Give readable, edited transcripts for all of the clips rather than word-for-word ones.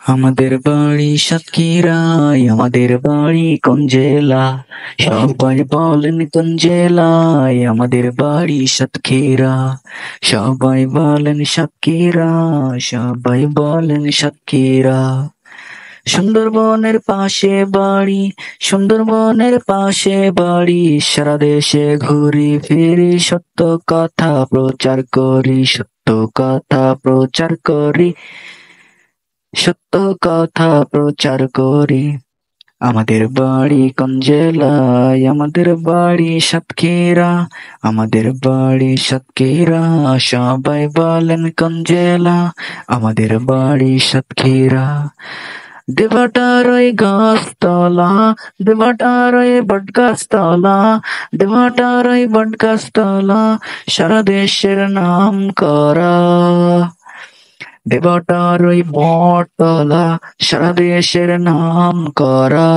আমাদের বাড়ি সাতক্ষীরায়, আমাদের বাড়ি কোন জেলা? সবাই বলেন কোন জেলায়? আমাদের বাড়ি সাতক্ষীরা। সবাই বলেন সাতক্ষীরা, সবাই বলেন সাতক্ষীরা। সুন্দরবনের পাশে বাড়ি, সুন্দরবনের পাশে বাড়ি। সারা দেশে ঘুরি ফিরি, সত্য কথা প্রচার করি, সত্য কথা প্রচার করি, সত্য কথা প্রচার করি। আমাদের বাড়ি কোন জেলায়? আমাদের বাড়ি সাতক্ষীরা। আমাদের বাড়ি সাতক্ষীরা। সবাই বলেন কোন জেলা? আমাদের বাড়ি সাতক্ষীরা। দেবাটার ওই গাছতলা, দেবাটার ওই বট গাছতলা, দেবাটার ওই বট গাছতলা, সারা দেশের নাম করা। দেবতার ওই বটতলা, সারা দেশের নাম করা।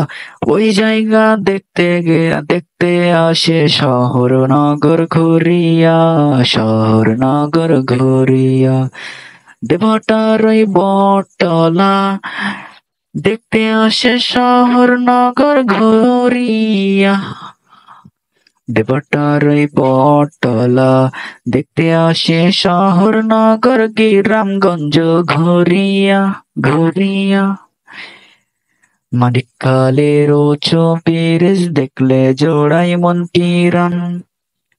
ওই জায়গা দেখতে আসে শহর নগর ঘুরিয়া, শহর নগর ঘুরিয়া। দেবতার ওই বটতলা দেখতে আসে শহর নগর ঘুরিয়া। দেবতার ওই বটতলা দেখতে আসে শহর নগর গ্রামগঞ্জ ঘুরিয়া ঘুরিয়া। মানিককালের উঁচু ব্রিজ দেখলে জোড়াই মন পিরান,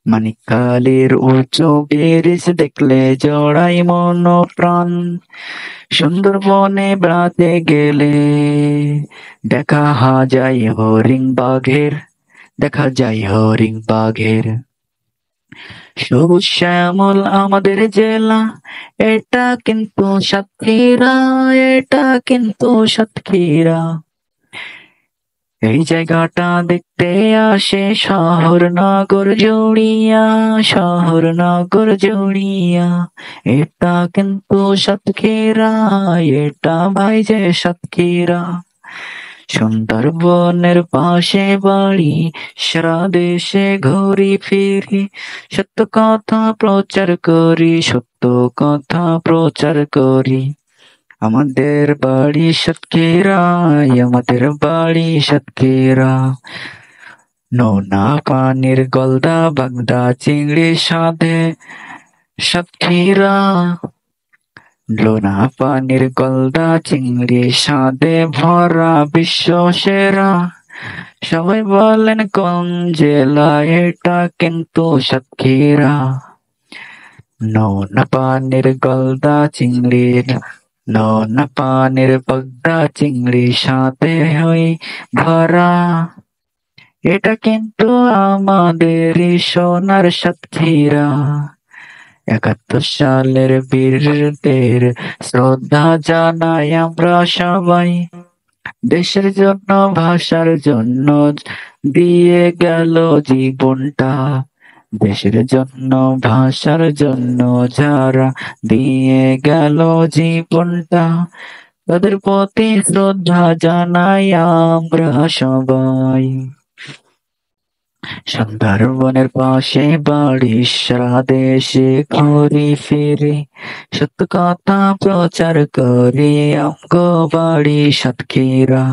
মানিককালের উঁচু ব্রিজ দেখলে জোড়াই মন প্রাণ। সুন্দরবনে বেড়াতে গেলে দেখা যায় হরিণ বাঘের, দেখা যায় হরিণ বাঘের। সবুজ শ্যামল আমাদের জেলা, এটা কিন্তু সাতক্ষীরা, এটা কিন্তু সাতক্ষীরা। এই জায়গাটা দেখতে আসে শহর নগর জুড়িয়া, শহর নগর জুড়িয়া। এটা কিন্তু সাতক্ষীরা, এটা ভাই যে সাতক্ষীরা। সুন্দরবনের পাশে বাড়ি, সারা দেশে ঘুরি ফিরি, সত্য কথা প্রচার করি, সত্য কথা প্রচার করি। আমাদের বাড়ি সাতক্ষীরায়, আমাদের বাড়ি সাতক্ষীরা। নোনা পানির গলদা বাগদা চিংড়ি সাথে সাতক্ষীরা। লোনা পানির গলদা চিংড়ি স্বাদে ভরা বিশ্ব সেরা। সবাই বলেন কোন জেলা? এটা কিন্তু সাতক্ষীরা। নোনা পানির গলদা চিংড়ি, নোনা পানির বগদা চিংড়ি সাথে হই ভরা। এটা কিন্তু আমাদের সোনার সাতক্ষীরা। ৭১ সালের বীরদের শ্রদ্ধা জানাই আমরা সবাই। দেশের জন্য ভাষার জন্য দিয়ে গেল জীবনটা, দেশের জন্য ভাষার জন্য যারা দিয়ে গেল জীবনটা, তাদের প্রতি শ্রদ্ধা জানাই আমরা সবাই। সুন্দরবনের পাশে বাড়ি, সারা দেশে ঘুরি ফিরি, সত্য কথা প্রচার করি, আমগো বাড়ি সাতক্ষীরা।